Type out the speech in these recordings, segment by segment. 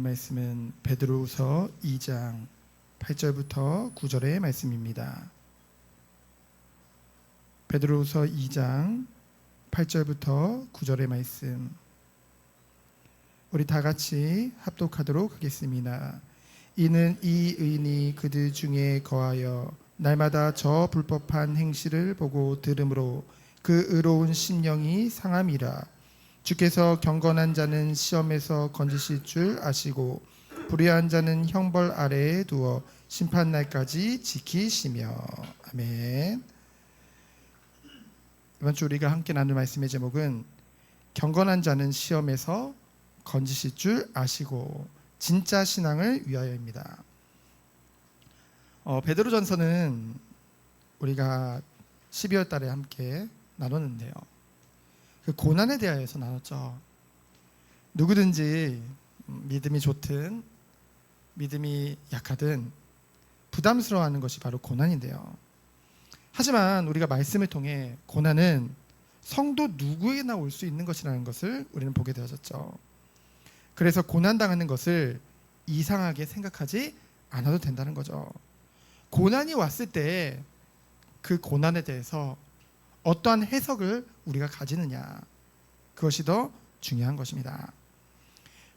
말씀은 베드로후서 2장 8절부터 9절의 말씀입니다. 베드로후서 2장 8절부터 9절의 말씀, 우리 다 같이 합독하도록 하겠습니다. 이는 이 의인이 그들 중에 거하여 날마다 저 불법한 행실을 보고 들음으로 그 의로운 심령이 상함이라. 주께서 경건한 자는 시험에서 건지실 줄 아시고 불의한 자는 형벌 아래에 두어 심판날까지 지키시며. 아멘. 이번 주 우리가 함께 나눌 말씀의 제목은 경건한 자는 시험에서 건지실 줄 아시고 진짜 신앙을 위하여입니다. 베드로전서는 우리가 12월 달에 함께 나눴는데요, 그 고난에 대하여서 나눴죠. 누구든지 믿음이 좋든 믿음이 약하든 부담스러워하는 것이 바로 고난인데요. 하지만 우리가 말씀을 통해 고난은 성도 누구에게나 올 수 있는 것이라는 것을 우리는 보게 되어졌죠. 그래서 고난당하는 것을 이상하게 생각하지 않아도 된다는 거죠. 고난이 왔을 때 그 고난에 대해서 어떠한 해석을 우리가 가지느냐, 그것이 더 중요한 것입니다.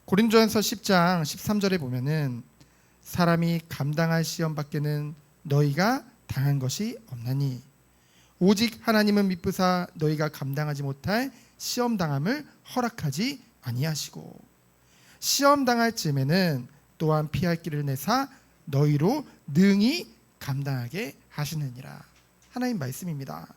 고린도전서 10장 13절에 보면은 사람이 감당할 시험 밖에는 너희가 당한 것이 없나니 오직 하나님은 미쁘사 너희가 감당하지 못할 시험 당함을 허락하지 아니하시고 시험 당할 즈음에는 또한 피할 길을 내사 너희로 능히 감당하게 하시느니라. 하나님 말씀입니다.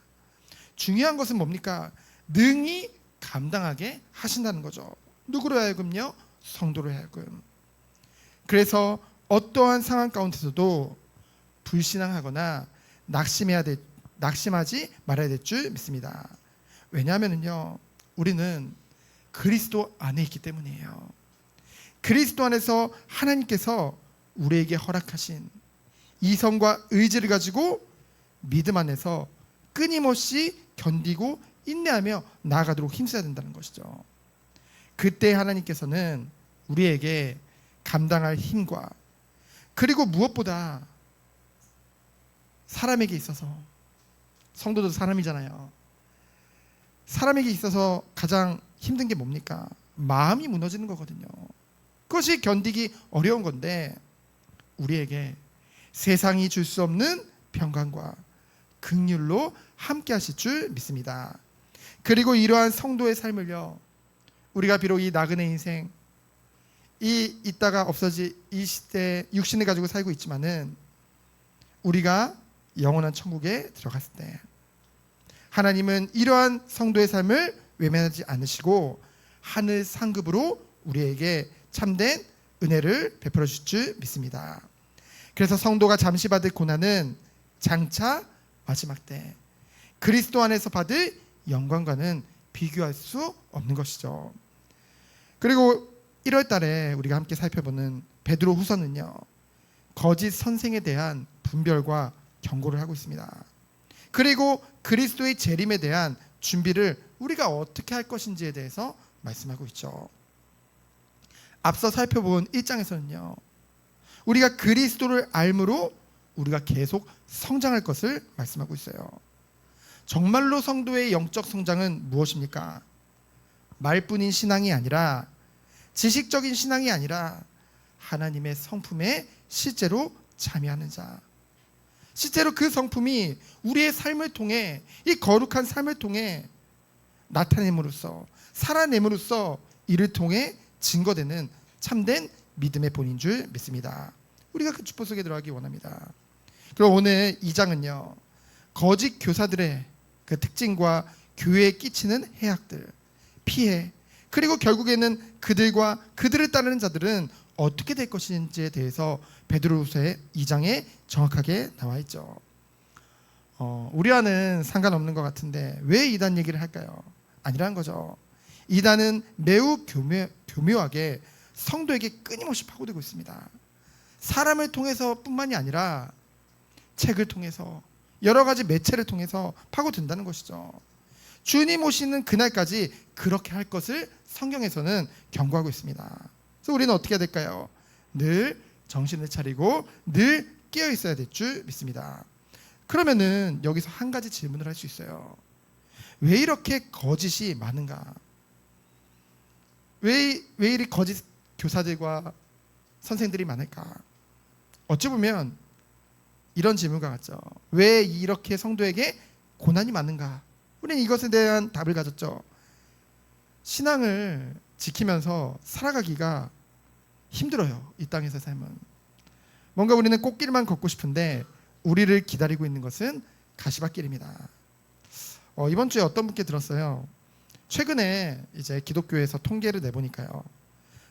중요한 것은 뭡니까? 능히 감당하게 하신다는 거죠. 누구로 하여금요? 성도로 하여금. 그래서 어떠한 상황 가운데서도 불신앙하거나 낙심하지 말아야 될 줄 믿습니다. 왜냐하면요, 우리는 그리스도 안에 있기 때문이에요. 그리스도 안에서 하나님께서 우리에게 허락하신 이성과 의지를 가지고 믿음 안에서 끊임없이 견디고 인내하며 나아가도록 힘써야 된다는 것이죠. 그때 하나님께서는 우리에게 감당할 힘과, 그리고 무엇보다 사람에게 있어서, 성도도 사람이잖아요. 사람에게 있어서 가장 힘든 게 뭡니까? 마음이 무너지는 거거든요. 그것이 견디기 어려운 건데 우리에게 세상이 줄 수 없는 평강과 긍휼로 함께 하실 줄 믿습니다. 그리고 이러한 성도의 삶을요, 우리가 비록 이 나그네 인생, 있다가 없어질 이 시대에 육신을 가지고 살고 있지만은 우리가 영원한 천국에 들어갔을 때 하나님은 이러한 성도의 삶을 외면하지 않으시고 하늘 상급으로 우리에게 참된 은혜를 베풀어 주실 줄 믿습니다. 그래서 성도가 잠시 받을 고난은 장차 마지막 때 그리스도 안에서 받을 영광과는 비교할 수 없는 것이죠. 그리고 1월 달에 우리가 함께 살펴보는 베드로 후서는요, 거짓 선생에 대한 분별과 경고를 하고 있습니다. 그리고 그리스도의 재림에 대한 준비를 우리가 어떻게 할 것인지에 대해서 말씀하고 있죠. 앞서 살펴본 1장에서는요, 우리가 그리스도를 알므로 우리가 계속 성장할 것을 말씀하고 있어요. 정말로 성도의 영적 성장은 무엇입니까? 말뿐인 신앙이 아니라, 지식적인 신앙이 아니라 하나님의 성품에 실제로 참여하는 자, 실제로 그 성품이 우리의 삶을 통해, 이 거룩한 삶을 통해 나타냄으로써, 살아냄으로써 이를 통해 증거되는 참된 믿음의 본인 줄 믿습니다. 우리가 그 축복 속에 들어가기 원합니다. 그리고 오늘 2장은요, 거짓 교사들의 그 특징과 교회에 끼치는 해악들, 피해, 그리고 결국에는 그들과 그들을 따르는 자들은 어떻게 될 것인지에 대해서 베드로후서의 2장에 정확하게 나와 있죠. 우리와는 상관없는 것 같은데 왜 이단 얘기를 할까요? 아니라는 거죠. 이단은 매우 교묘하게 성도에게 끊임없이 파고들고 있습니다. 사람을 통해서 뿐만이 아니라 책을 통해서, 여러 가지 매체를 통해서 파고든다는 것이죠. 주님 오시는 그날까지 그렇게 할 것을 성경에서는 경고하고 있습니다. 그래서 우리는 어떻게 해야 될까요? 늘 정신을 차리고 늘 깨어 있어야 될 줄 믿습니다. 그러면은 여기서 한 가지 질문을 할 수 있어요. 왜 이렇게 거짓이 많은가? 왜 이리 거짓 교사들과 선생들이 많을까? 어찌 보면 이런 질문과 같죠. 왜 이렇게 성도에게 고난이 많은가? 우리는 이것에 대한 답을 가졌죠. 신앙을 지키면서 살아가기가 힘들어요. 이 땅에서 삶은. 뭔가 우리는 꽃길만 걷고 싶은데 우리를 기다리고 있는 것은 가시밭길입니다. 이번 주에 어떤 분께 들었어요. 최근에 이제 기독교에서 통계를 내보니까요.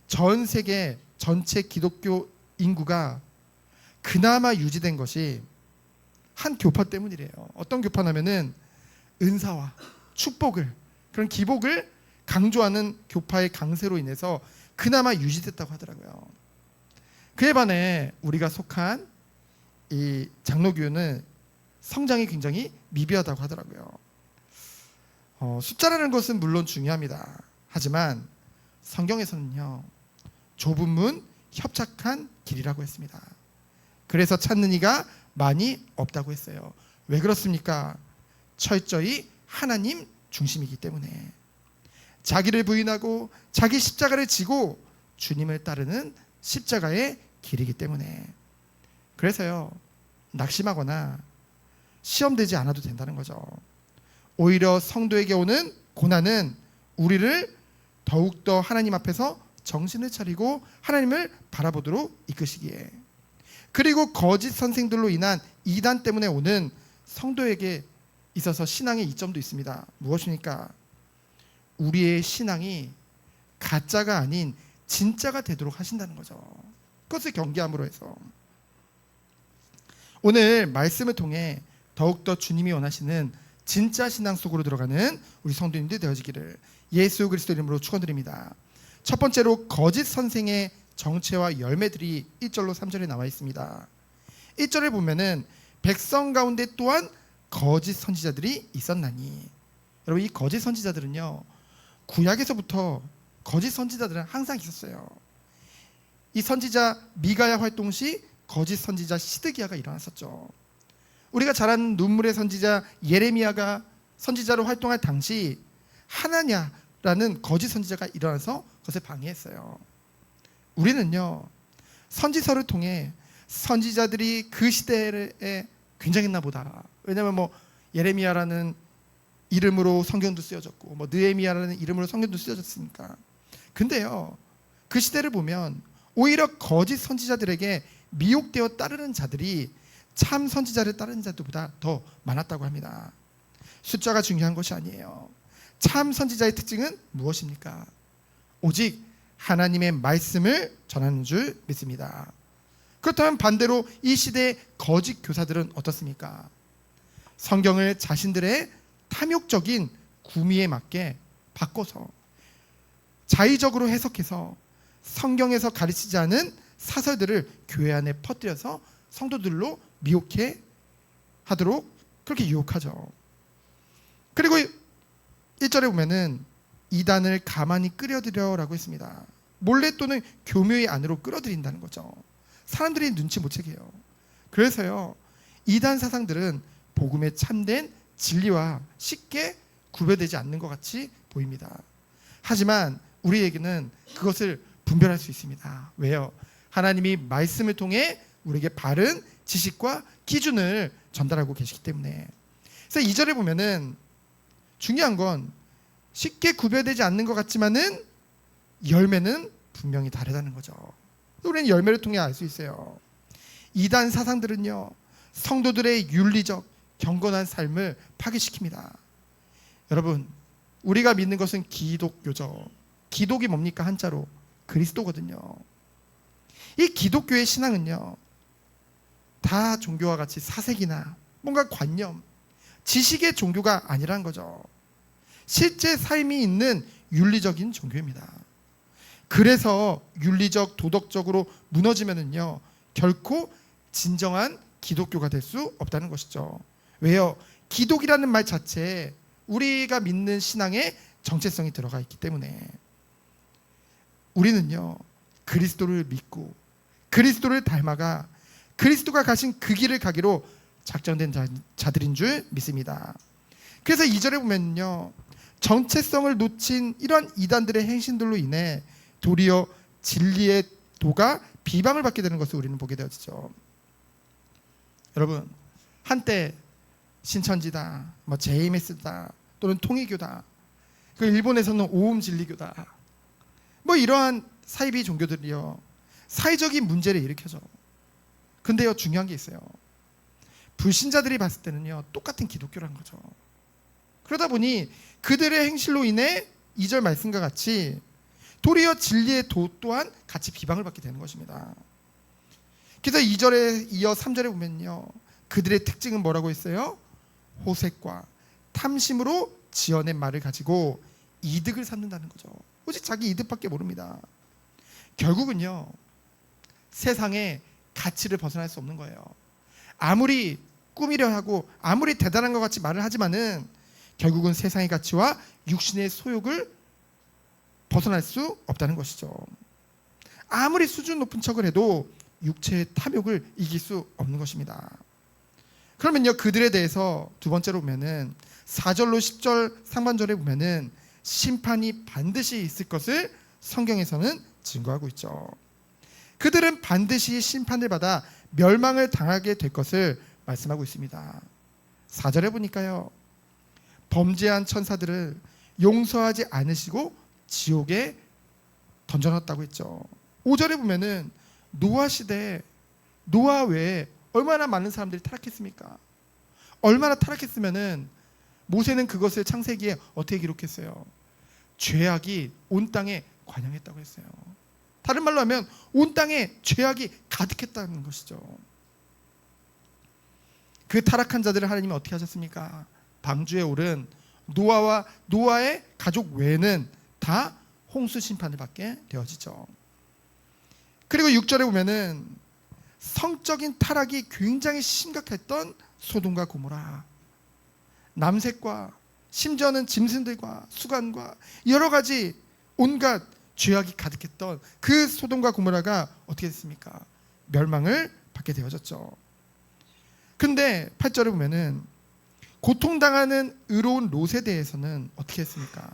전 세계 전체 기독교 인구가 그나마 유지된 것이 한 교파 때문이래요. 어떤 교파냐면은 은사와 축복을, 그런 기복을 강조하는 교파의 강세로 인해서 그나마 유지됐다고 하더라고요. 그에 반해 우리가 속한 이 장로교는 성장이 굉장히 미비하다고 하더라고요. 숫자라는 것은 물론 중요합니다. 하지만 성경에서는요, 좁은 문 협착한 길이라고 했습니다. 그래서 찾는 이가 많이 없다고 했어요. 왜 그렇습니까? 철저히 하나님 중심이기 때문에. 자기를 부인하고 자기 십자가를 지고 주님을 따르는 십자가의 길이기 때문에. 그래서요, 낙심하거나 시험되지 않아도 된다는 거죠. 오히려 성도에게 오는 고난은 우리를 더욱더 하나님 앞에서 정신을 차리고 하나님을 바라보도록 이끄시기에, 그리고 거짓 선생들로 인한 이단 때문에 오는 성도에게 있어서 신앙의 이점도 있습니다. 무엇입니까? 우리의 신앙이 가짜가 아닌 진짜가 되도록 하신다는 거죠. 그것을 경계함으로 해서 오늘 말씀을 통해 더욱더 주님이 원하시는 진짜 신앙 속으로 들어가는 우리 성도님들 되어지기를 예수 그리스도 이름으로 축원드립니다. 첫 번째로 거짓 선생의 정체와 열매들이 1절로 3절에 나와 있습니다. 1절에 보면은 백성 가운데 또한 거짓 선지자들이 있었나니. 여러분, 이 거짓 선지자들은요, 구약에서부터 거짓 선지자들은 항상 있었어요. 이 선지자 미가야 활동 시 거짓 선지자 시드기야가 일어났었죠. 우리가 잘 아는 눈물의 선지자 예레미야가 선지자로 활동할 당시 하나냐라는 거짓 선지자가 일어나서 그것을 방해했어요. 우리는요, 선지서를 통해 선지자들이 그 시대에 굉장했나 보다. 왜냐하면 예레미야라는 이름으로 성경도 쓰여졌고 느헤미야라는 이름으로 성경도 쓰여졌으니까. 근데요, 그 시대를 보면 오히려 거짓 선지자들에게 미혹되어 따르는 자들이 참 선지자를 따르는 자들보다 더 많았다고 합니다. 숫자가 중요한 것이 아니에요. 참 선지자의 특징은 무엇입니까? 오직 하나님의 말씀을 전하는 줄 믿습니다. 그렇다면 반대로 이 시대의 거짓 교사들은 어떻습니까? 성경을 자신들의 탐욕적인 구미에 맞게 바꿔서 자의적으로 해석해서 성경에서 가르치지 않은 사설들을 교회 안에 퍼뜨려서 성도들로 미혹해 하도록 그렇게 유혹하죠. 그리고 1절에 보면은 이단을 가만히 끌어들여라고 했습니다. 몰래 또는 교묘히 안으로 끌어들인다는 거죠. 사람들이 눈치 못 채게요. 그래서요, 이단 사상들은 복음의 참된 진리와 쉽게 구별되지 않는 것 같이 보입니다. 하지만 우리에게는 그것을 분별할 수 있습니다. 왜요? 하나님이 말씀을 통해 우리에게 바른 지식과 기준을 전달하고 계시기 때문에. 그래서 2절에 보면은 중요한 건 쉽게 구별되지 않는 것 같지만은 열매는 분명히 다르다는 거죠. 우리는 열매를 통해 알 수 있어요. 이단 사상들은요, 성도들의 윤리적 경건한 삶을 파괴시킵니다. 여러분, 우리가 믿는 것은 기독교죠. 기독이 뭡니까? 한자로 그리스도거든요. 이 기독교의 신앙은요, 다 종교와 같이 사색이나 뭔가 관념, 지식의 종교가 아니라는 거죠. 실제 삶이 있는 윤리적인 종교입니다. 그래서 윤리적, 도덕적으로 무너지면은요, 결코 진정한 기독교가 될 수 없다는 것이죠. 왜요? 기독이라는 말 자체에 우리가 믿는 신앙의 정체성이 들어가 있기 때문에. 우리는요, 그리스도를 믿고 그리스도를 닮아가 그리스도가 가신 그 길을 가기로 작정된 자들인 줄 믿습니다. 그래서 2절에 보면요, 정체성을 놓친 이러한 이단들의 행신들로 인해 도리어 진리의 도가 비방을 받게 되는 것을 우리는 보게 되어지죠. 여러분, 한때 신천지다, JMS다, 또는 통일교다, 그 일본에서는 오음 진리교다, 이러한 사이비 종교들이요, 사회적인 문제를 일으켜죠. 근데요, 중요한 게 있어요. 불신자들이 봤을 때는요, 똑같은 기독교라는 거죠. 그러다 보니 그들의 행실로 인해 2절 말씀과 같이 도리어 진리의 도 또한 같이 비방을 받게 되는 것입니다. 그래서 2절에 이어 3절에 보면요, 그들의 특징은 뭐라고 했어요? 호색과 탐심으로 지어낸 말을 가지고 이득을 삼는다는 거죠. 오직 자기 이득밖에 모릅니다. 결국은요, 세상에 가치를 벗어날 수 없는 거예요. 아무리 꾸미려 하고 아무리 대단한 것 같이 말을 하지만은 결국은 세상의 가치와 육신의 소욕을 벗어날 수 없다는 것이죠. 아무리 수준 높은 척을 해도 육체의 탐욕을 이길 수 없는 것입니다. 그러면요, 그들에 대해서 두 번째로 보면은 4절로 10절 상반절에 보면은 심판이 반드시 있을 것을 성경에서는 증거하고 있죠. 그들은 반드시 심판을 받아 멸망을 당하게 될 것을 말씀하고 있습니다. 4절에 보니까요, 범죄한 천사들을 용서하지 않으시고 지옥에 던져놨다고 했죠. 5절에 보면은 노아 시대에 노아 외에 얼마나 많은 사람들이 타락했습니까? 얼마나 타락했으면은 모세는 그것을 창세기에 어떻게 기록했어요? 죄악이 온 땅에 관영했다고 했어요. 다른 말로 하면 온 땅에 죄악이 가득했다는 것이죠. 그 타락한 자들을 하나님이 어떻게 하셨습니까? 방주에 오른 노아와 노아의 가족 외에는 다 홍수 심판을 받게 되어지죠. 그리고 6절에 보면은 성적인 타락이 굉장히 심각했던 소돔과 고모라, 남색과 심지어는 짐승들과 수간과 여러 가지 온갖 죄악이 가득했던 그 소돔과 고모라가 어떻게 됐습니까? 멸망을 받게 되어졌죠. 근데 8절에 보면은 고통당하는 의로운 롯에 대해서는 어떻게 했습니까?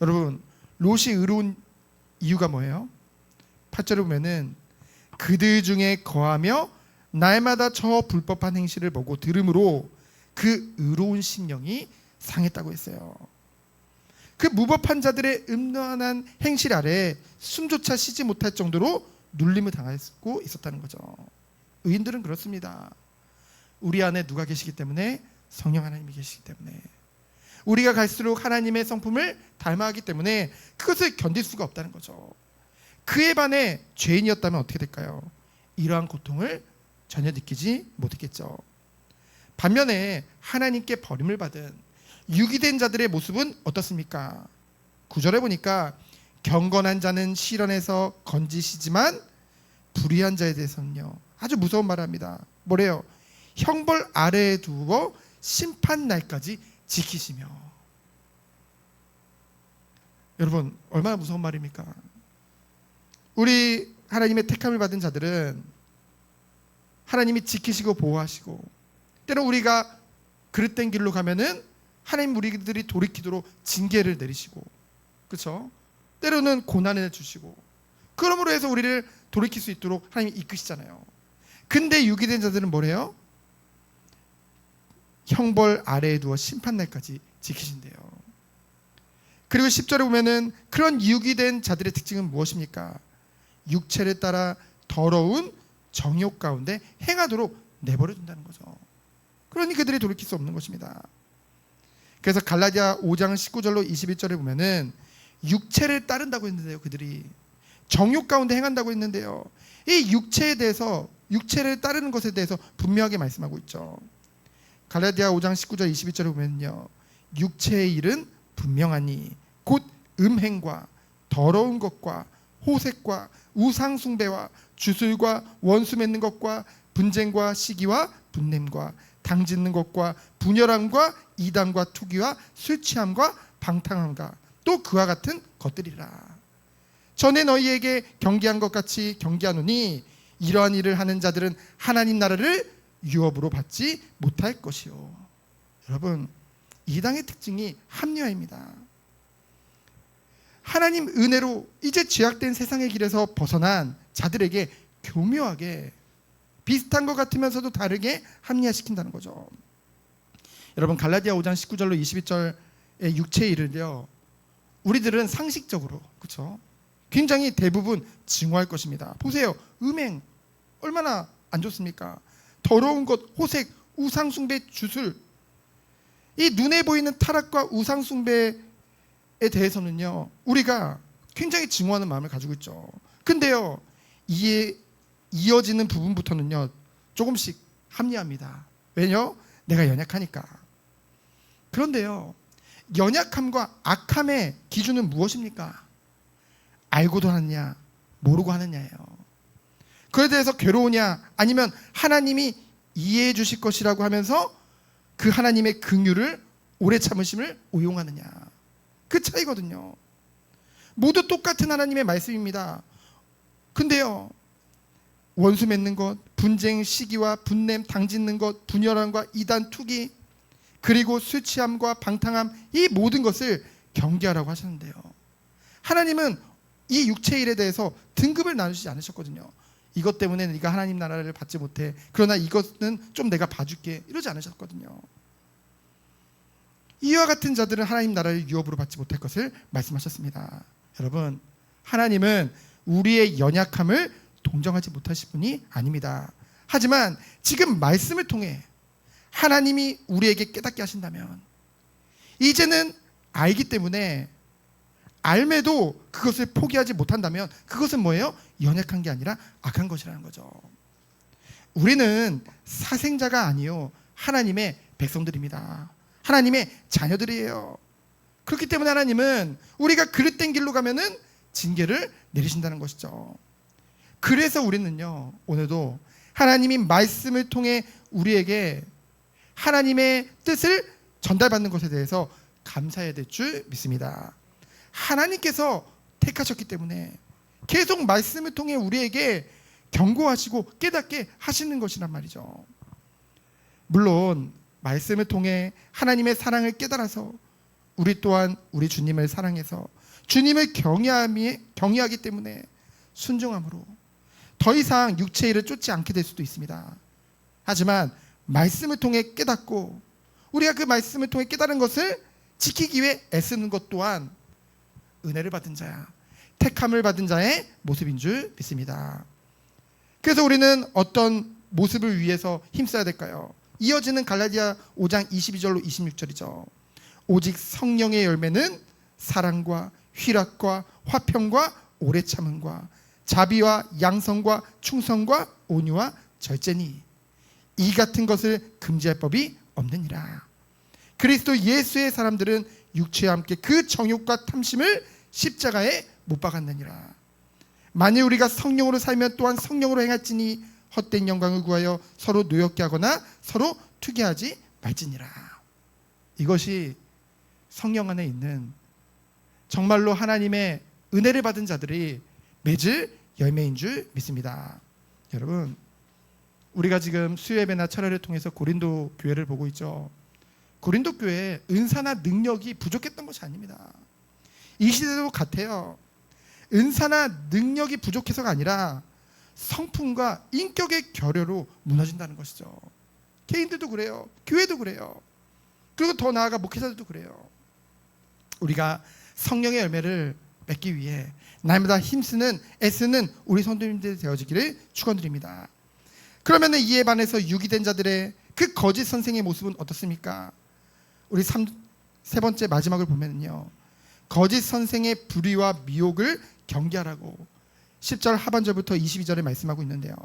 여러분, 롯이 의로운 이유가 뭐예요? 8절에 보면은 그들 중에 거하며 날마다 저 불법한 행실을 보고 들음으로 그 의로운 심령이 상했다고 했어요. 그 무법한 자들의 음란한 행실 아래 숨조차 쉬지 못할 정도로 눌림을 당하고 있었다는 거죠. 의인들은 그렇습니다. 우리 안에 누가 계시기 때문에? 성령 하나님이 계시기 때문에. 우리가 갈수록 하나님의 성품을 닮아가기 때문에 그것을 견딜 수가 없다는 거죠. 그에 반해 죄인이었다면 어떻게 될까요? 이러한 고통을 전혀 느끼지 못했겠죠. 반면에 하나님께 버림을 받은 유기된 자들의 모습은 어떻습니까? 9절에 보니까 경건한 자는 시련에서 건지시지만 불의한 자에 대해서는요, 아주 무서운 말을 합니다. 뭐래요? 형벌 아래에 두어 심판 날까지 지키시며. 여러분, 얼마나 무서운 말입니까? 우리 하나님의 택함을 받은 자들은 하나님이 지키시고 보호하시고, 때로 우리가 그릇된 길로 가면은 하나님 우리들이 돌이키도록 징계를 내리시고, 그렇죠? 때로는 고난을 주시고, 그러므로 해서 우리를 돌이킬 수 있도록 하나님이 이끄시잖아요. 근데 유기된 자들은 뭐래요? 형벌 아래에 두어 심판날까지 지키신대요. 그리고 10절에 보면은 그런 유기된 자들의 특징은 무엇입니까? 육체를 따라 더러운 정욕 가운데 행하도록 내버려 둔다는 거죠. 그러니 그들이 돌이킬 수 없는 것입니다. 그래서 갈라디아 5장 19절로 21절에 보면은 육체를 따른다고 했는데요, 그들이 정욕 가운데 행한다고 했는데요, 이 육체에 대해서, 육체를 따르는 것에 대해서 분명하게 말씀하고 있죠. 갈라디아 5장 19절 21절에 보면요, 육체의 일은 분명하니 곧 음행과 더러운 것과 호색과 우상 숭배와 주술과 원수 맺는 것과 분쟁과 시기와 분냄과 당 짓는 것과 분열함과 이단과 투기와 술 취함과 방탕함과 또 그와 같은 것들이라. 전에 너희에게 경계한 것 같이 경계하노니 이러한 일을 하는 자들은 하나님 나라를 유업으로 받지 못할 것이요. 여러분, 이 당의 특징이 합리화입니다. 하나님 은혜로 이제 죄악된 세상의 길에서 벗어난 자들에게 교묘하게 비슷한 것 같으면서도 다르게 합리화시킨다는 거죠. 여러분, 갈라디아 5장 19절로 22절의 육체의 일을요, 우리들은 상식적으로, 그렇죠? 굉장히 대부분 증오할 것입니다. 보세요, 음행 얼마나 안 좋습니까? 더러운 것, 호색, 우상숭배, 주술, 이 눈에 보이는 타락과 우상숭배에 대해서는요, 우리가 굉장히 증오하는 마음을 가지고 있죠. 근데요, 이어지는 부분부터는요, 조금씩 합리합니다. 왜냐? 내가 연약하니까. 그런데요, 연약함과 악함의 기준은 무엇입니까? 알고도 하느냐, 모르고 하느냐예요. 그에 대해서 괴로우냐, 아니면 하나님이 이해해 주실 것이라고 하면서 그 하나님의 긍휼을, 오래 참으심을 오용하느냐, 그 차이거든요. 모두 똑같은 하나님의 말씀입니다. 근데요, 원수 맺는 것, 분쟁, 시기와 분냄, 당짓는 것, 분열함과 이단, 투기, 그리고 술 취함과 방탕함, 이 모든 것을 경계하라고 하셨는데요, 하나님은 이 육체의 일에 대해서 등급을 나누시지 않으셨거든요. 이것 때문에 네가 하나님 나라를 받지 못해, 그러나 이것은 좀 내가 봐줄게, 이러지 않으셨거든요. 이와 같은 자들은 하나님 나라를 유업으로 받지 못할 것을 말씀하셨습니다. 여러분, 하나님은 우리의 연약함을 동정하지 못하실 분이 아닙니다. 하지만 지금 말씀을 통해 하나님이 우리에게 깨닫게 하신다면, 이제는 알기 때문에 알매도 그것을 포기하지 못한다면, 그것은 뭐예요? 연약한 게 아니라 악한 것이라는 거죠. 우리는 사생자가 아니요, 하나님의 백성들입니다. 하나님의 자녀들이에요. 그렇기 때문에 하나님은 우리가 그릇된 길로 가면은 징계를 내리신다는 것이죠. 그래서 우리는요, 오늘도 하나님이 말씀을 통해 우리에게 하나님의 뜻을 전달받는 것에 대해서 감사해야 될 줄 믿습니다. 하나님께서 택하셨기 때문에 계속 말씀을 통해 우리에게 경고하시고 깨닫게 하시는 것이란 말이죠. 물론 말씀을 통해 하나님의 사랑을 깨달아서 우리 또한 우리 주님을 사랑해서 주님을 경외하기 때문에 순종함으로 더 이상 육체의 일을 쫓지 않게 될 수도 있습니다. 하지만 말씀을 통해 깨닫고 우리가 그 말씀을 통해 깨달은 것을 지키기 위해 애쓰는 것 또한 은혜를 받은 자야, 택함을 받은 자의 모습인 줄 믿습니다. 그래서 우리는 어떤 모습을 위해서 힘써야 될까요? 이어지는 갈라디아 5장 22절로 26절이죠. 오직 성령의 열매는 사랑과 희락과 화평과 오래 참음과 자비와 양성과 충성과 온유와 절제니 이 같은 것을 금지할 법이 없느니라. 그리스도 예수의 사람들은 육체와 함께 그 정욕과 탐심을 십자가에 못 박았느니라. 만일 우리가 성령으로 살면 또한 성령으로 행할지니 헛된 영광을 구하여 서로 노엽게 하거나 서로 투기하지 말지니라. 이것이 성령 안에 있는 정말로 하나님의 은혜를 받은 자들이 맺을 열매인 줄 믿습니다. 여러분, 우리가 지금 수요예배나 철회를 통해서 고린도 교회를 보고 있죠. 고린도 교회에 은사나 능력이 부족했던 것이 아닙니다. 이 시대도 같아요. 은사나 능력이 부족해서가 아니라 성품과 인격의 결여로 무너진다는 것이죠. 개인들도 그래요. 교회도 그래요. 그리고 더 나아가 목회자들도 그래요. 우리가 성령의 열매를 맺기 위해 날마다 힘쓰는 애쓰는 우리 성도님들이 되어지기를 축원드립니다. 그러면 이에 반해서 유기된 자들의 그 거짓 선생의 모습은 어떻습니까? 우리 세 번째 마지막을 보면요, 거짓 선생의 불의와 미혹을 경계하라고 10절 하반절부터 22절에 말씀하고 있는데요,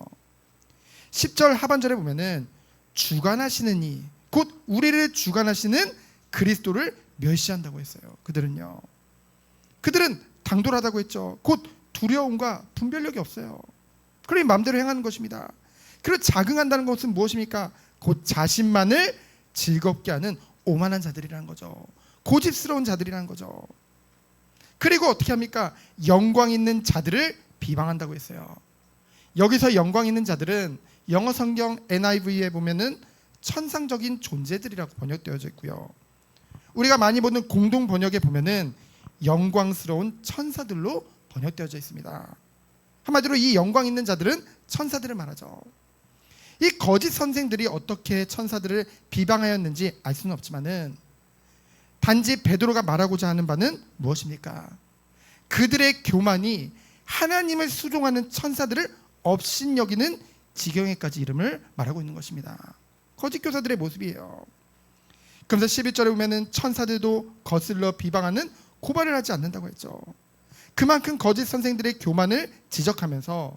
10절 하반절에 보면은 주관하시는 이, 곧 우리를 주관하시는 그리스도를 멸시한다고 했어요. 그들은 당돌하다고 했죠. 곧 두려움과 분별력이 없어요. 그러니 마음대로 행하는 것입니다. 그리고 자긍한다는 것은 무엇입니까? 곧 자신만을 즐겁게 하는 오만한 자들이라는 거죠. 고집스러운 자들이라는 거죠. 그리고 어떻게 합니까? 영광 있는 자들을 비방한다고 했어요. 여기서 영광 있는 자들은 영어 성경 NIV에 보면은 천상적인 존재들이라고 번역되어져 있고요. 우리가 많이 보는 공동 번역에 보면은 영광스러운 천사들로 번역되어져 있습니다. 한마디로 이 영광 있는 자들은 천사들을 말하죠. 이 거짓 선생들이 어떻게 천사들을 비방하였는지 알 수는 없지만은 단지 베드로가 말하고자 하는 바는 무엇입니까? 그들의 교만이 하나님을 수종하는 천사들을 업신여기는 지경에까지 이름을 말하고 있는 것입니다. 거짓 교사들의 모습이에요. 그러면서 11절에 보면은 천사들도 거슬러 비방하는 고발을 하지 않는다고 했죠. 그만큼 거짓 선생들의 교만을 지적하면서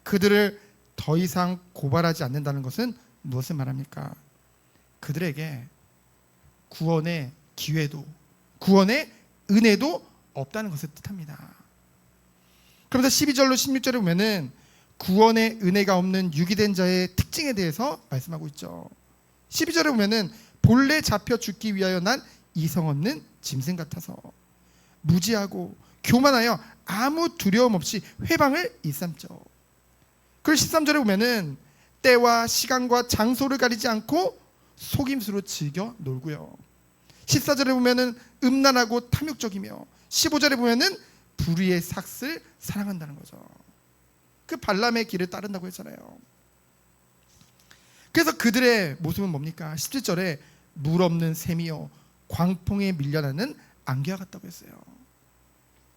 그들을 더 이상 고발하지 않는다는 것은 무엇을 말합니까? 그들에게 구원의 기회도, 구원의 은혜도 없다는 것을 뜻합니다. 그러면서 12절로 16절에 보면은 구원의 은혜가 없는 유기된 자의 특징에 대해서 말씀하고 있죠. 12절에 보면은 본래 잡혀 죽기 위하여 난 이성 없는 짐승 같아서 무지하고 교만하여 아무 두려움 없이 회방을 일삼죠. 그리고 13절에 보면은 때와 시간과 장소를 가리지 않고 속임수로 즐겨 놀고요. 14절에 보면은 음란하고 탐욕적이며 15절에 보면은 불의의 삭슬 사랑한다는 거죠. 그 발람의 길을 따른다고 했잖아요. 그래서 그들의 모습은 뭡니까? 17절에 물 없는 샘이요 광풍에 밀려나는 안개와 같다고 했어요.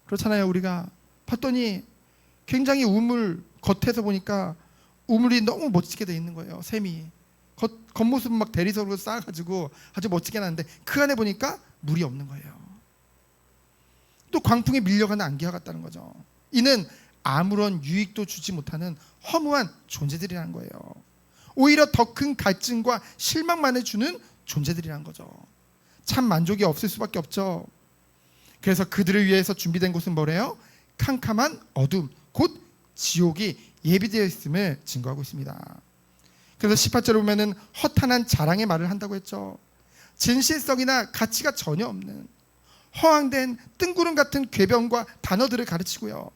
그렇잖아요. 우리가 봤더니 굉장히 우물 겉에서 보니까 우물이 너무 멋지게 돼 있는 거예요. 샘이 겉모습은 막 대리석으로 쌓아가지고 아주 멋지게 나는데 그 안에 보니까 물이 없는 거예요. 또 광풍에 밀려가는 안개와 같다는 거죠. 이는 아무런 유익도 주지 못하는 허무한 존재들이라는 거예요. 오히려 더 큰 갈증과 실망만을 주는 존재들이라는 거죠. 참 만족이 없을 수밖에 없죠. 그래서 그들을 위해서 준비된 곳은 뭐래요? 캄캄한 어둠, 곧 지옥이 예비되어 있음을 증거하고 있습니다. 그래서 18절에 보면은 허탄한 자랑의 말을 한다고 했죠. 진실성이나 가치가 전혀 없는 허황된 뜬구름 같은 궤변과 단어들을 가르치고요.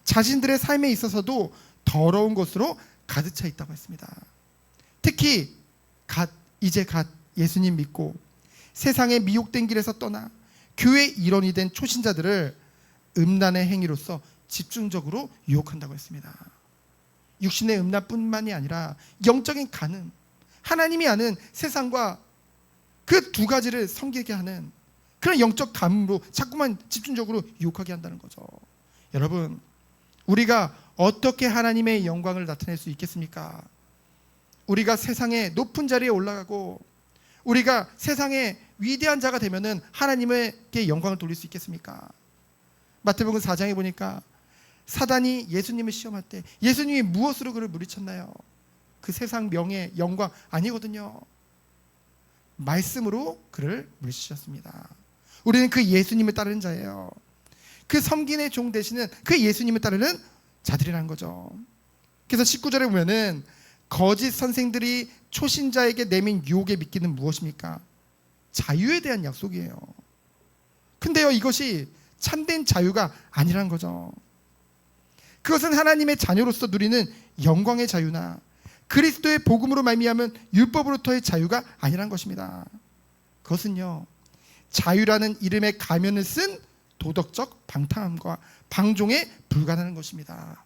자신들의 삶에 있어서도 더러운 것으로 가득 차 있다고 했습니다. 특히 이제 예수님 믿고 세상의 미혹된 길에서 떠나 교회 일원이 된 초신자들을 음란의 행위로서 집중적으로 유혹한다고 했습니다. 육신의 음란뿐만이 아니라 영적인 간음, 하나님이 아는 세상과 그 두 가지를 섬기게 하는 그런 영적 감으로 자꾸만 집중적으로 유혹하게 한다는 거죠. 여러분, 우리가 어떻게 하나님의 영광을 나타낼 수 있겠습니까? 우리가 세상의 높은 자리에 올라가고 우리가 세상의 위대한 자가 되면은 하나님에게 영광을 돌릴 수 있겠습니까? 마태복음 4장에 보니까 사단이 예수님을 시험할 때 예수님이 무엇으로 그를 물리쳤나요? 그 세상 명예, 영광 아니거든요. 말씀으로 그를 물리치셨습니다. 우리는 그 예수님을 따르는 자예요. 그 섬긴의 종 되시는 그 예수님을 따르는 자들이라는 거죠. 그래서 19절에 보면은 거짓 선생들이 초신자에게 내민 유혹의 미끼는 무엇입니까? 자유에 대한 약속이에요. 근데요, 이것이 참된 자유가 아니라는 거죠. 그것은 하나님의 자녀로서 누리는 영광의 자유나 그리스도의 복음으로 말미암은 율법으로부터의 자유가 아니란 것입니다. 그것은요, 자유라는 이름의 가면을 쓴 도덕적 방탕함과 방종에 불과하는 것입니다.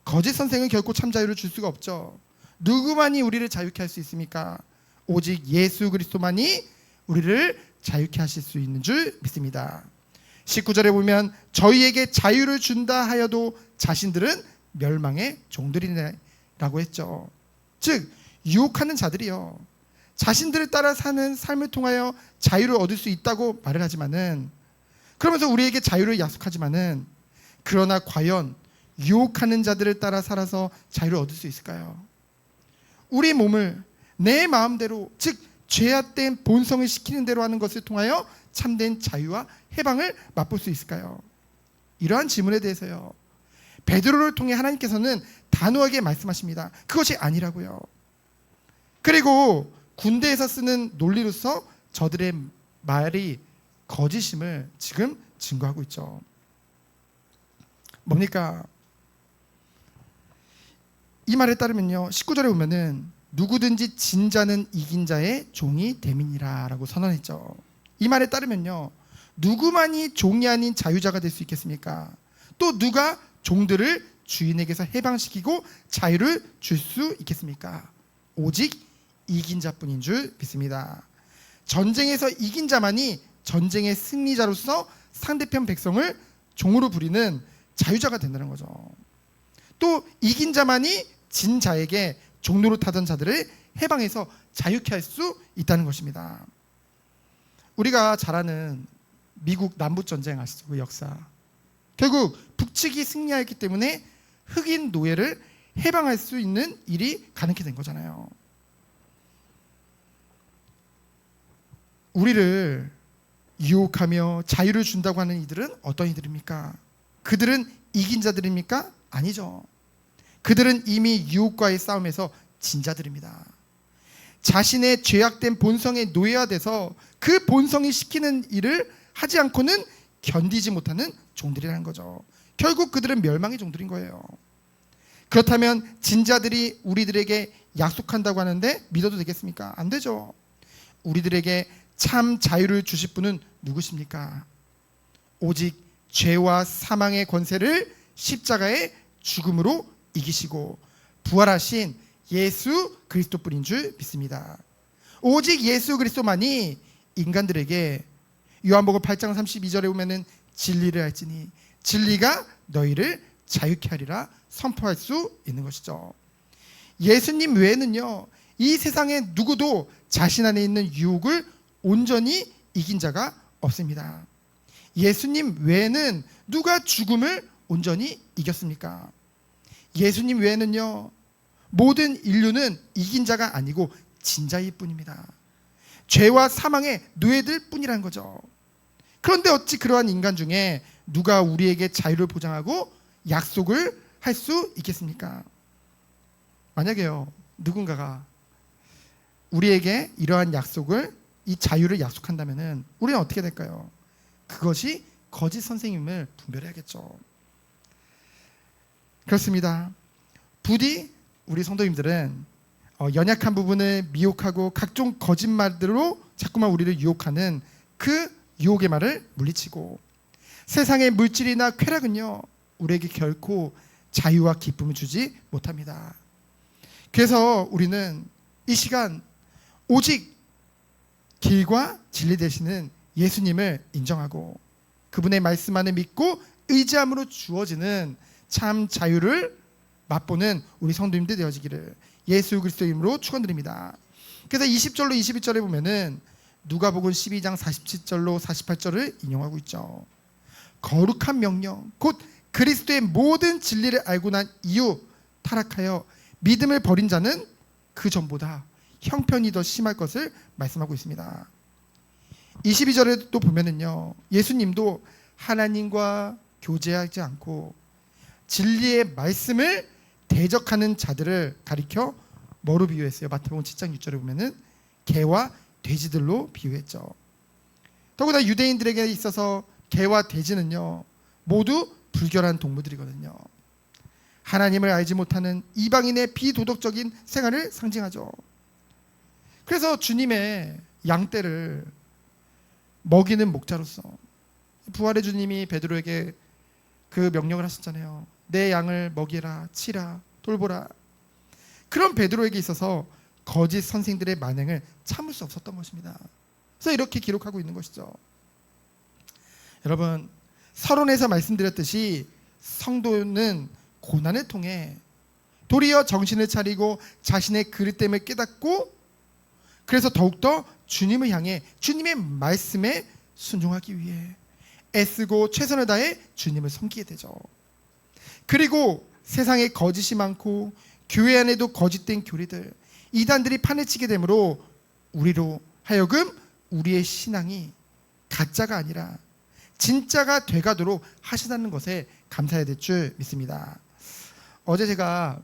거짓 선생은 결코 참 자유를 줄 수가 없죠. 누구만이 우리를 자유케 할 수 있습니까? 오직 예수 그리스도만이 우리를 자유케 하실 수 있는 줄 믿습니다. 19절에 보면 저희에게 자유를 준다 하여도 자신들은 멸망의 종들이라고 했죠. 즉 유혹하는 자들이요, 자신들을 따라 사는 삶을 통하여 자유를 얻을 수 있다고 말을 하지만은, 그러면서 우리에게 자유를 약속하지만은, 그러나 과연 유혹하는 자들을 따라 살아서 자유를 얻을 수 있을까요? 우리 몸을 내 마음대로, 즉 죄악된 본성을 시키는 대로 하는 것을 통하여 참된 자유와 해방을 맛볼 수 있을까요? 이러한 질문에 대해서요, 베드로를 통해 하나님께서는 단호하게 말씀하십니다. 그것이 아니라고요. 그리고 군대에서 쓰는 논리로서 저들의 말이 거짓임을 지금 증거하고 있죠. 뭡니까? 이 말에 따르면요, 19절에 보면은 누구든지 진 자는 이긴 자의 종이 됨이니라 라고 선언했죠. 이 말에 따르면요, 누구만이 종이 아닌 자유자가 될 수 있겠습니까? 또 누가 종들을 주인에게서 해방시키고 자유를 줄 수 있겠습니까? 오직 이긴 자뿐인 줄 믿습니다. 전쟁에서 이긴 자만이 전쟁의 승리자로서 상대편 백성을 종으로 부리는 자유자가 된다는 거죠. 또 이긴 자만이 진 자에게 종로로 타던 자들을 해방해서 자유케 할 수 있다는 것입니다. 우리가 잘 아는 미국 남북전쟁 아시죠? 그 역사. 결국 북측이 승리하였기 때문에 흑인 노예를 해방할 수 있는 일이 가능하게 된 거잖아요. 우리를 유혹하며 자유를 준다고 하는 이들은 어떤 이들입니까? 그들은 이긴 자들입니까? 아니죠. 그들은 이미 유혹과의 싸움에서 진 자들입니다. 자신의 죄악된 본성에 노예화돼서 그 본성이 시키는 일을 하지 않고는 견디지 못하는 종들이라는 거죠. 결국 그들은 멸망의 종들인 거예요. 그렇다면 진자들이 우리들에게 약속한다고 하는데 믿어도 되겠습니까? 안 되죠. 우리들에게 참 자유를 주실 분은 누구십니까? 오직 죄와 사망의 권세를 십자가의 죽음으로 이기시고 부활하신 예수 그리스도뿐인 줄 믿습니다. 오직 예수 그리스도만이 인간들에게 요한복음 8장 32절에 보면은 진리를 알지니 진리가 너희를 자유케 하리라 선포할 수 있는 것이죠. 예수님 외에는요, 이 세상에 누구도 자신 안에 있는 유혹을 온전히 이긴 자가 없습니다. 예수님 외에는 누가 죽음을 온전히 이겼습니까? 예수님 외에는요, 모든 인류는 이긴 자가 아니고 진 자일 뿐입니다. 죄와 사망의 노예들 뿐이라는 거죠. 그런데 어찌 그러한 인간 중에 누가 우리에게 자유를 보장하고 약속을 할 수 있겠습니까? 만약에요, 누군가가 우리에게 이러한 약속을, 이 자유를 약속한다면은 우리는 어떻게 될까요? 그것이 거짓 선생님을 분별해야겠죠. 그렇습니다. 부디 우리 성도님들은 연약한 부분을 미혹하고 각종 거짓말들로 자꾸만 우리를 유혹하는 그 유혹의 말을 물리치고, 세상의 물질이나 쾌락은요, 우리에게 결코 자유와 기쁨을 주지 못합니다. 그래서 우리는 이 시간 오직 길과 진리 되시는 예수님을 인정하고 그분의 말씀 안에 믿고 의지함으로 주어지는 참 자유를 맛보는 우리 성도님들 되어지기를 예수 그리스도의 이름으로 축원드립니다. 그래서 20절로 21절에 보면은 누가복음 12장 47절로 48절을 인용하고 있죠. 거룩한 명령 곧 그리스도의 모든 진리를 알고 난 이후 타락하여 믿음을 버린 자는 그 전보다 형편이 더 심할 것을 말씀하고 있습니다. 22절에 또 보면은요, 예수님도 하나님과 교제하지 않고 진리의 말씀을 대적하는 자들을 가리켜 뭐로 비유했어요? 마태복음 7장 6절에 보면은 개와 돼지들로 비유했죠. 더구나 유대인들에게 있어서 개와 돼지는요, 모두 불결한 동물들이거든요. 하나님을 알지 못하는 이방인의 비도덕적인 생활을 상징하죠. 그래서 주님의 양떼를 먹이는 목자로서 부활의 주님이 베드로에게 그 명령을 하셨잖아요. 내 양을 먹이라, 치라, 돌보라. 그런 베드로에게 있어서 거짓 선생들의 만행을 참을 수 없었던 것입니다. 그래서 이렇게 기록하고 있는 것이죠. 여러분, 서론에서 말씀드렸듯이 성도는 고난을 통해 도리어 정신을 차리고 자신의 그릇됨을 깨닫고 그래서 더욱더 주님을 향해 주님의 말씀에 순종하기 위해 애쓰고 최선을 다해 주님을 섬기게 되죠. 그리고 세상에 거짓이 많고 교회 안에도 거짓된 교리들, 이단들이 판을 치게 되므로 우리로 하여금 우리의 신앙이 가짜가 아니라 진짜가 돼가도록 하시다는 것에 감사해야 될 줄 믿습니다. 어제 제가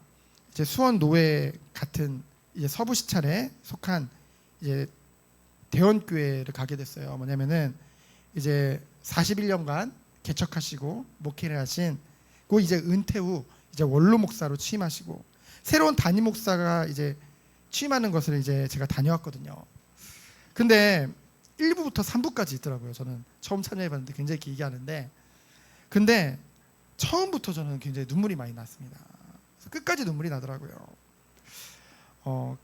이제 수원 노회 같은 이제 서부 시찰에 속한 이제 대원교회를 가게 됐어요. 뭐냐면은 이제 41년간 개척하시고 목회를 하신 이제 은퇴 후 이제 원로 목사로 취임하시고 새로운 담임 목사가 이제 취임하는 것을 이제 제가 다녀왔거든요. 근데 1부부터 3부까지 있더라고요. 저는 처음 참여해봤는데 굉장히 길게 하는데, 근데 처음부터 저는 굉장히 눈물이 많이 났습니다. 그래서 끝까지 눈물이 나더라고요.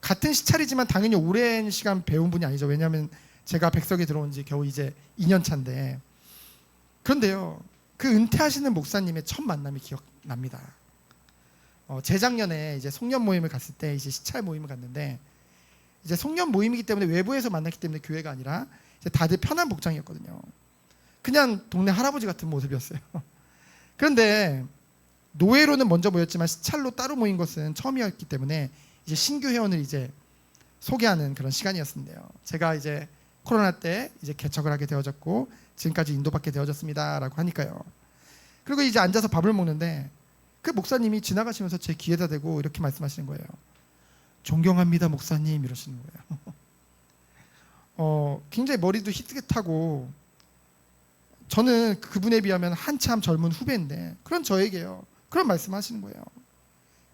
같은 시찰이지만 당연히 오랜 시간 배운 분이 아니죠. 왜냐하면 제가 백석에 들어온 지 겨우 이제 2년 차인데, 그런데요, 그 은퇴하시는 목사님의 첫 만남이 기억납니다. 재작년에 이제 송년 모임을 갔을 때 이제 시찰 모임을 갔는데, 이제 송년 모임이기 때문에 외부에서 만났기 때문에 교회가 아니라 이제 다들 편한 복장이었거든요. 그냥 동네 할아버지 같은 모습이었어요. 그런데 노회로는 먼저 모였지만 시찰로 따로 모인 것은 처음이었기 때문에 이제 신규 회원을 이제 소개하는 그런 시간이었는데요. 제가 이제 코로나 때 이제 개척을 하게 되어졌고 지금까지 인도받게 되어졌습니다라고 하니까요. 그리고 이제 앉아서 밥을 먹는데 그 목사님이 지나가시면서 제 귀에다 대고 이렇게 말씀하시는 거예요. 존경합니다 목사님, 이러시는 거예요. 굉장히 머리도 희끗하고 저는 그분에 비하면 한참 젊은 후배인데 그런 저에게요 그런 말씀하시는 거예요.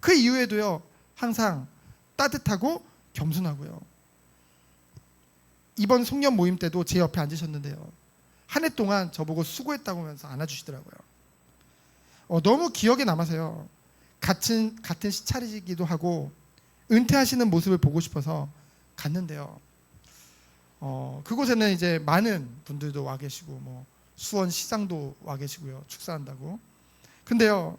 그 이후에도요 항상 따뜻하고 겸손하고요. 이번 송년 모임 때도 제 옆에 앉으셨는데요, 한 해 동안 저보고 수고했다고 하면서 안아주시더라고요. 너무 기억에 남아서요. 같은 시찰이기도 하고 은퇴하시는 모습을 보고 싶어서 갔는데요. 그곳에는 이제 많은 분들도 와 계시고 뭐 수원 시장도 와 계시고요, 축사한다고. 근데요,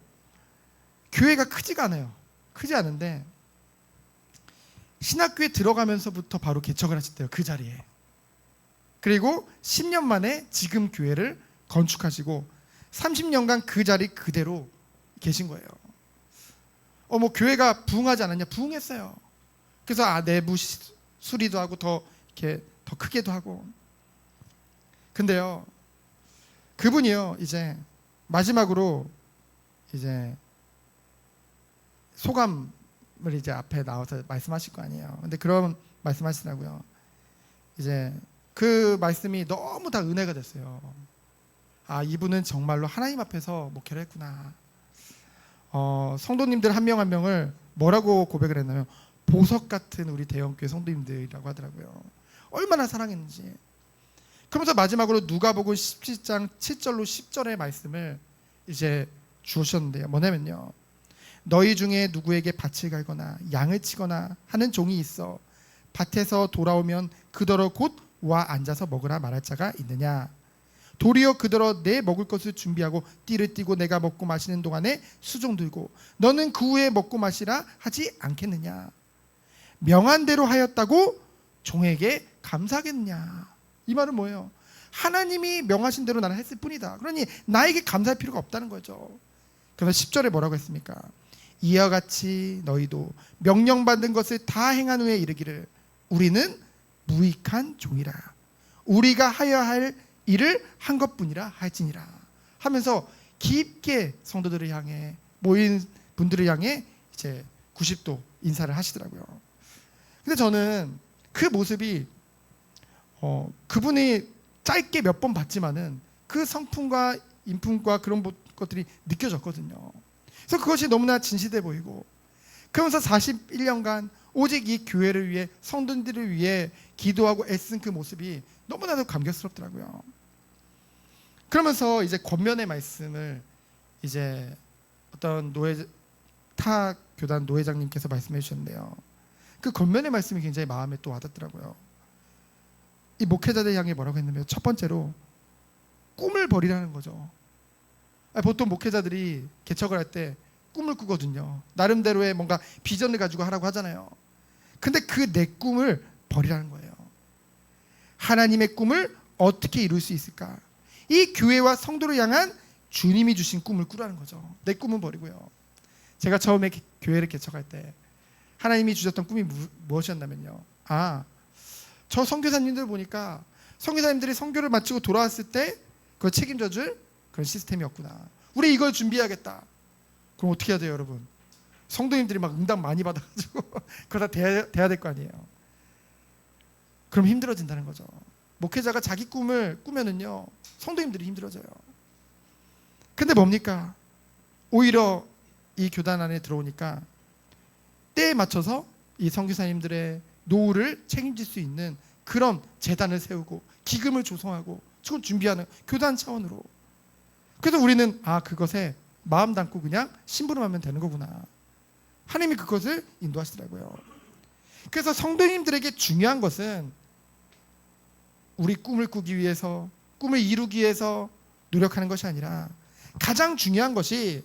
교회가 크지가 않아요. 크지 않은데 신학교에 들어가면서부터 바로 개척을 하셨대요, 그 자리에. 그리고 10년 만에 지금 교회를 건축하시고 30년간 그 자리 그대로 계신 거예요. 뭐 교회가 부흥하지 않았냐? 부흥했어요. 그래서 내부 수리도 하고 더 크게도 하고. 근데요, 그분이요 이제 마지막으로 이제 소감을 이제 앞에 나와서 말씀하실 거 아니에요. 근데 그런 말씀하시더라고요. 이제 그 말씀이 너무 다 은혜가 됐어요. 이분은 정말로 하나님 앞에서 목회를 했구나. 성도님들 한 명 한 명을 뭐라고 고백을 했냐면 보석 같은 우리 대형교회 성도님들이라고 하더라고요. 얼마나 사랑했는지. 그러면서 마지막으로 누가복음 17장 7절로 10절의 말씀을 이제 주셨는데요. 뭐냐면요, 너희 중에 누구에게 밭을 갈거나 양을 치거나 하는 종이 있어 밭에서 돌아오면 그더러 곧 와 앉아서 먹으라 말할 자가 있느냐? 도리어 그더러 내 먹을 것을 준비하고 띠를 띠고 내가 먹고 마시는 동안에 수종 들고 너는 그 후에 먹고 마시라 하지 않겠느냐? 명한 대로 하였다고 종에게 감사하겠느냐? 이 말은 뭐예요? 하나님이 명하신 대로 나는 했을 뿐이다. 그러니 나에게 감사할 필요가 없다는 거죠. 그래서 10절에 뭐라고 했습니까? 이와 같이 너희도 명령받은 것을 다 행한 후에 이르기를 우리는 무익한 종이라. 우리가 하여야 할 일을 한 것뿐이라 할지니라 하면서 깊게 성도들을 향해, 모인 분들을 향해 이제 90도 인사를 하시더라고요. 근데 저는 그 모습이 그분이 짧게 몇 번 봤지만은 그 성품과 인품과 그런 것들이 느껴졌거든요. 그래서 그것이 너무나 진실돼 보이고, 그러면서 41년간 오직 이 교회를 위해, 성도들을 위해 기도하고 애쓴 그 모습이 너무나도 감격스럽더라고요. 그러면서 이제 권면의 말씀을 이제 어떤 타 교단 노회장님께서 말씀해 주셨는데요. 그 권면의 말씀이 굉장히 마음에 또 와닿더라고요. 이 목회자들 향해 뭐라고 했냐면 첫 번째로 꿈을 버리라는 거죠. 보통 목회자들이 개척을 할 때 꿈을 꾸거든요. 나름대로의 뭔가 비전을 가지고 하라고 하잖아요. 근데 그 내 꿈을 버리라는 거예요. 하나님의 꿈을 어떻게 이룰 수 있을까? 이 교회와 성도를 향한 주님이 주신 꿈을 꾸라는 거죠. 내 꿈은 버리고요. 제가 처음에 교회를 개척할 때 하나님이 주셨던 꿈이 무엇이었냐면요, 저 선교사님들 보니까 선교사님들이 선교를 마치고 돌아왔을 때 그걸 책임져줄 그런 시스템이었구나. 우리 이걸 준비해야겠다. 그럼 어떻게 해야 돼요, 여러분? 성도님들이 막 응답 많이 받아가지고 그거 다 돼야 될 거 아니에요. 그럼 힘들어진다는 거죠. 목회자가 자기 꿈을 꾸면은요, 성도님들이 힘들어져요. 근데 뭡니까? 오히려 이 교단 안에 들어오니까 때에 맞춰서 이 선교사님들의 노후를 책임질 수 있는 그런 재단을 세우고 기금을 조성하고 그걸 준비하는 교단 차원으로. 그래서 우리는 그것에 마음 담고 그냥 심부름하면 되는 거구나. 하나님이 그것을 인도하시더라고요. 그래서 성도님들에게 중요한 것은 우리 꿈을 꾸기 위해서, 꿈을 이루기 위해서 노력하는 것이 아니라 가장 중요한 것이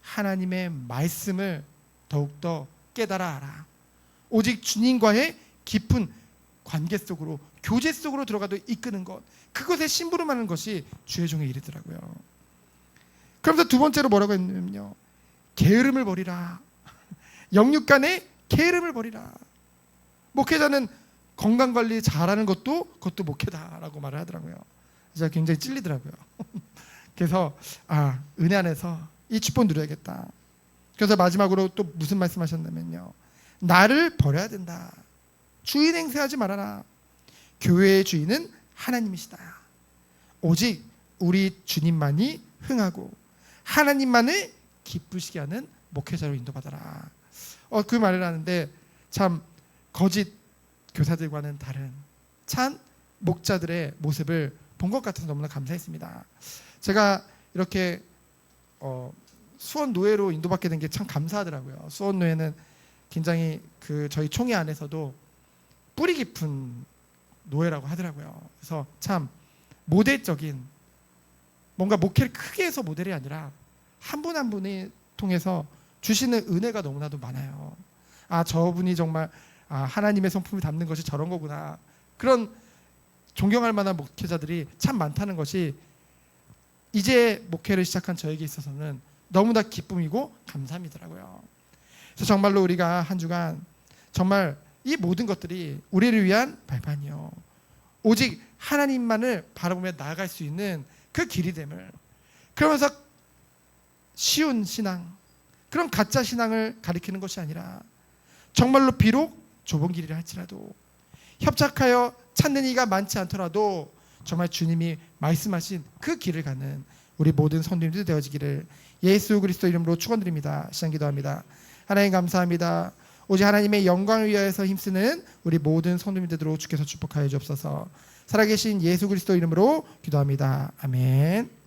하나님의 말씀을 더욱더 깨달아 알아. 오직 주님과의 깊은 관계 속으로, 교제 속으로 들어가도 이끄는 것, 그것에 심부름하는 것이 주의 종의 일이더라고요. 그러면서 두 번째로 뭐라고 했냐면요, 게으름을 버리라. 영육간의 게으름을 버리라. 목회자는 건강관리 잘하는 그것도 목회다라고 말을 하더라고요. 제가 굉장히 찔리더라고요. 그래서 은혜 안에서 이 축복 누려야겠다. 그래서 마지막으로 또 무슨 말씀하셨냐면요, 나를 버려야 된다. 주인 행세하지 말아라. 교회의 주인은 하나님이시다. 오직 우리 주님만이 흥하고 하나님만을 기쁘시게 하는 목회자로 인도받아라. 그 말을 하는데 참 거짓 교사들과는 다른 참 목자들의 모습을 본 것 같아서 너무나 감사했습니다. 제가 이렇게 수원 노예로 인도받게 된 게 참 감사하더라고요. 수원 노예는 굉장히 저희 총회 안에서도 뿌리 깊은 노예라고 하더라고요. 그래서 참 모델적인, 뭔가 목회를 크게 해서 모델이 아니라 한 분 한 분이 통해서 주시는 은혜가 너무나도 많아요. 저분이 정말 하나님의 성품을 담는 것이 저런 거구나. 그런 존경할 만한 목회자들이 참 많다는 것이 이제 목회를 시작한 저에게 있어서는 너무나 기쁨이고 감사함이더라고요. 그래서 정말로 우리가 한 주간 정말 이 모든 것들이 우리를 위한 발판이요, 오직 하나님만을 바라보며 나아갈 수 있는 그 길이 됨을, 그러면서 쉬운 신앙, 그런 가짜 신앙을 가리키는 것이 아니라 정말로 비록 좁은 길이라 할지라도 협착하여 찾는 이가 많지 않더라도 정말 주님이 말씀하신 그 길을 가는 우리 모든 성도님들 되어지기를 예수 그리스도 이름으로 축원드립니다. 시간 기도합니다. 하나님 감사합니다. 오직 하나님의 영광을 위하여서 힘쓰는 우리 모든 성도님들로 주께서 축복하여 주옵소서. 살아계신 예수 그리스도 이름으로 기도합니다. 아멘.